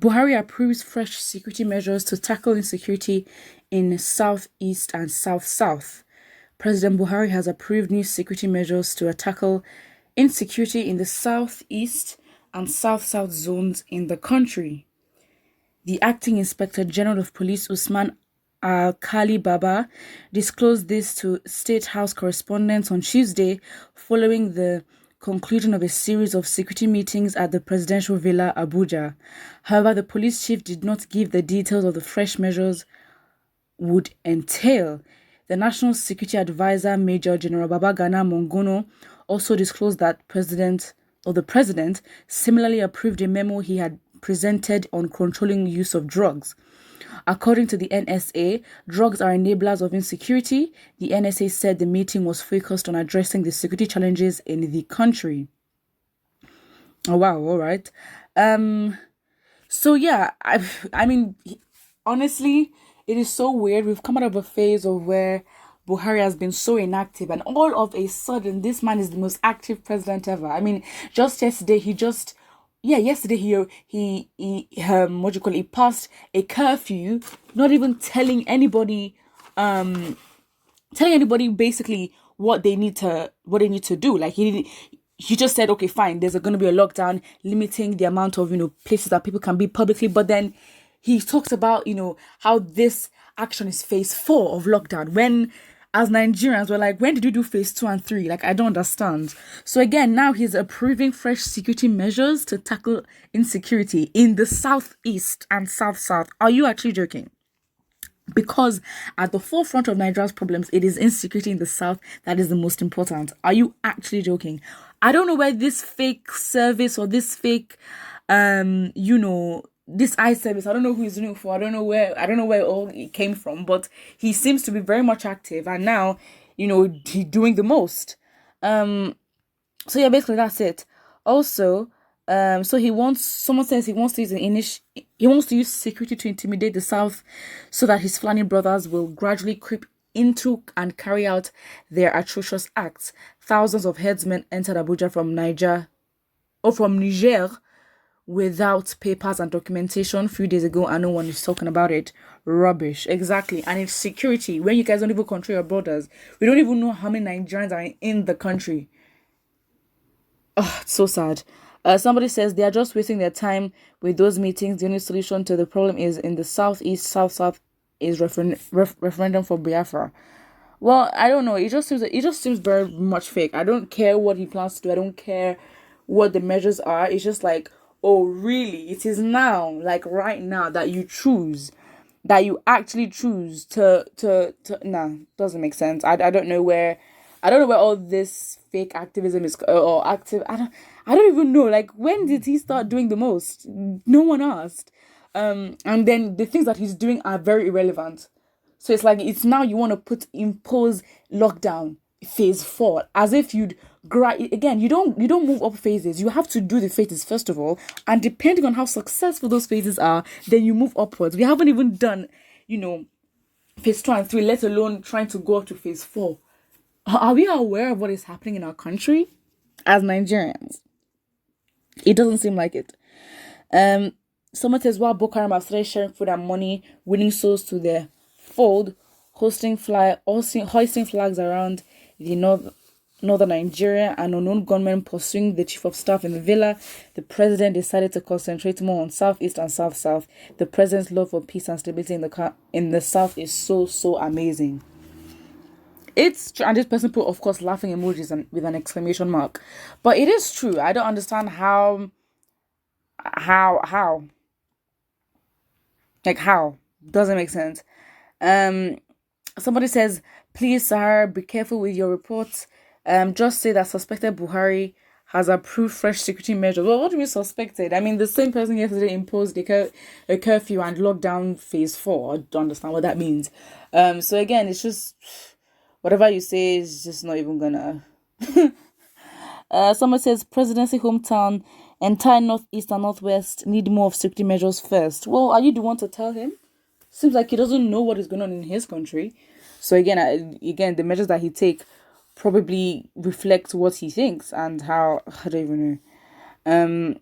Buhari approves fresh security measures to tackle insecurity in Southeast and South-South. President Buhari has approved new security measures to tackle insecurity in the Southeast and South-South zones in the country. The Acting Inspector General of Police, Usman Al-Khali Baba, disclosed this to State House correspondents on Tuesday following the conclusion of a series of security meetings at the presidential villa, Abuja. However, the police chief did not give the details of the fresh measures would entail. The National Security Advisor, Major General Babagana Mongono, also disclosed that the president similarly approved a memo he had presented on controlling use of drugs. According to the NSA, drugs are enablers of insecurity. The NSA said the meeting was focused on addressing the security challenges in the country. Oh, wow. All right. So, yeah, I mean, honestly, it is so weird. We've come out of a phase of where Buhari has been so inactive, and all of a sudden, this man is the most active president ever. I mean, just yesterday, he passed a curfew, not even telling anybody basically what they need to do. Like he just said, okay, fine, there's going to be a lockdown limiting the amount of places that people can be publicly, but then he talks about how this action is phase 4 of lockdown, when as Nigerians, we're like, when did you do phase 2 and 3? Like, I don't understand. So again, now he's approving fresh security measures to tackle insecurity in the Southeast and South-South. Are you actually joking? Because at the forefront of Nigeria's problems, it is insecurity in the South that is the most important. Are you actually joking? I don't know where this fake service or this fake, this eye service, I don't know who he's doing it for. I don't know where it all came from, but he seems to be very much active, and now, he's doing the most. So yeah, basically that's it. Also, someone says he wants to use security to intimidate the South so that his Fulani brothers will gradually creep into and carry out their atrocious acts. Thousands of headsmen entered Abuja from Niger without papers and documentation a few days ago, and no one is talking about it. Rubbish. Exactly. And it's security. When you guys don't even control your borders, we don't even know how many Nigerians are in the country. Oh, it's so sad. Somebody says they are just wasting their time with those meetings. The only solution to the problem is in the Southeast, South is referendum for Biafra. Well, I don't know. It just seems very much fake. I don't care what he plans to do. I don't care what the measures are. It's just like, oh, really? It is now, like right now, that you actually choose to nah, doesn't make sense. I don't know where all this fake activism is, or active. I don't even know. Like, when did he start doing the most? No one asked. And then the things that he's doing are very irrelevant. So it's like, it's now you want to impose lockdown phase 4, as if again, you don't move up phases. You have to do the phases first of all, and depending on how successful those phases are, then you move upwards. We haven't even done phase 2 and 3, let alone trying to go up to phase 4. Are we aware of what is happening in our country as Nigerians? It doesn't seem like it. Someone says, while Boko Haram have started sharing food and money, winning souls to their fold, hoisting flags around the northern Nigeria, and unknown gunmen pursuing the chief of staff in the villa, the president decided to concentrate more on Southeast and South-South. The president's love for peace and stability in the South is so amazing. It's true, and this person put, of course, laughing emojis with an exclamation mark. But it is true. I don't understand how. Like, how? Doesn't make sense. Somebody says, please, Sahar, be careful with your reports. Just say that suspected Buhari has approved fresh security measures. Well, what do we suspected? I mean, the same person yesterday imposed a curfew and lockdown phase 4. I don't understand what that means. So again, it's just whatever you say is just not even gonna. Someone says presidency hometown, entire Northeast and Northwest need more of security measures first. Well, are you the one to tell him? Seems like he doesn't know what is going on in his country. So again, the measures that he take probably reflect what he thinks and how, I don't even know.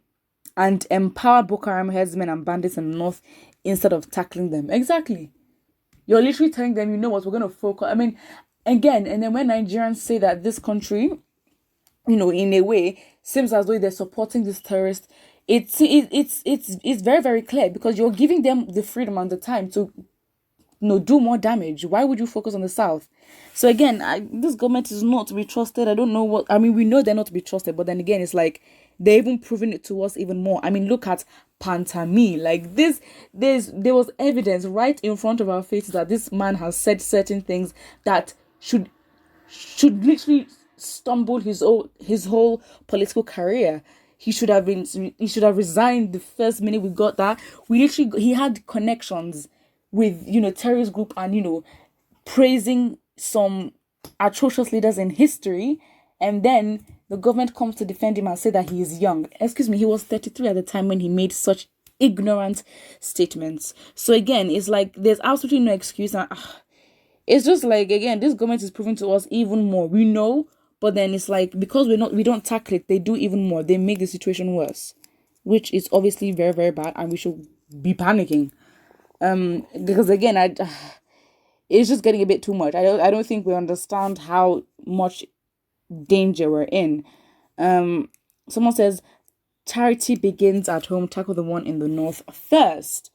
and empower Boko Haram headsmen and bandits in the north instead of tackling them. Exactly. You're literally telling them, you know what, we're going to focus. I mean, again, and then when Nigerians say that this country, in a way, seems as though they're supporting this terrorist, it's very, very clear, because you're giving them the freedom and the time to do more damage. Why would you focus on the south? So again, this government is not to be trusted. I don't know what, I mean, we know they're not to be trusted, but then again, it's like they're even proving it to us even more. I mean, look at Pantami. Like this, there was evidence right in front of our faces that this man has said certain things that should literally stumble his whole political career. He should have resigned the first minute we got that. He had connections with terrorist group, and praising some atrocious leaders in history, and then the government comes to defend him and say that he is young. Excuse me, he was 33 at the time when he made such ignorant statements. So again, it's like there's absolutely no excuse, and it's just like, again, this government is proving to us even more. We know, but then it's like, because we don't tackle it, they do even more. They make the situation worse, which is obviously very, very bad, and we should be panicking. Because again, it's just getting a bit too much. I don't think we understand how much danger we're in. Someone says charity begins at home. Tackle the one in the north first.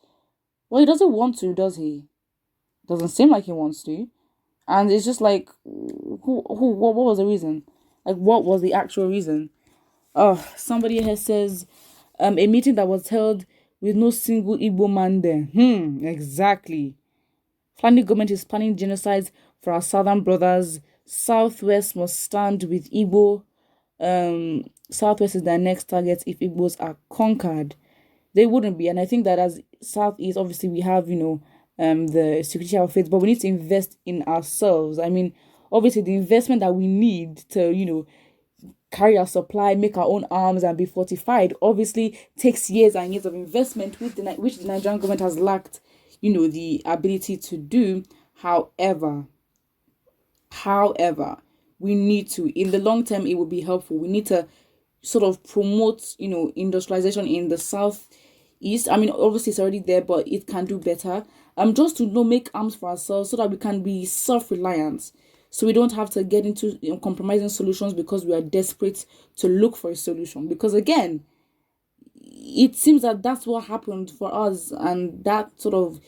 Well, he doesn't want to, does he? Doesn't seem like he wants to. And it's just like, what was the reason? Like, what was the actual reason? Oh, somebody here says, a meeting that was held with no single Igbo man there. Exactly. Fulani government is planning genocides for our southern brothers. Southwest must stand with Igbo. Southwest is their next target if Igbos are conquered. They wouldn't be. And I think that as Southeast, obviously we have, the security of faith, but we need to invest in ourselves. I mean, obviously the investment that we need to, carry our supply, make our own arms, and be fortified, obviously takes years and years of investment, which the Nigerian government has lacked, the ability to do. However, we need to, in the long term, it will be helpful. We need to sort of promote, industrialization in the southeast. I mean, obviously it's already there, but it can do better. Just to make arms for ourselves so that we can be self-reliant. So we don't have to get into compromising solutions because we are desperate to look for a solution. Because again, it seems that that's what happened for us, and that sort of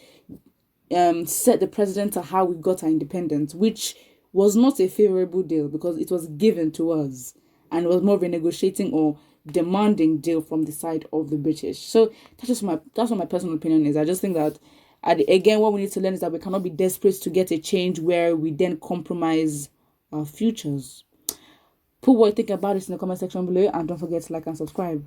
set the precedent to how we got our independence, which was not a favorable deal because it was given to us, and it was more of a negotiating or demanding deal from the side of the British. So that's what my personal opinion is. I just think that, again, what we need to learn is that we cannot be desperate to get a change where we then compromise our futures. Put what you think about this in the comment section below, and don't forget to like and subscribe.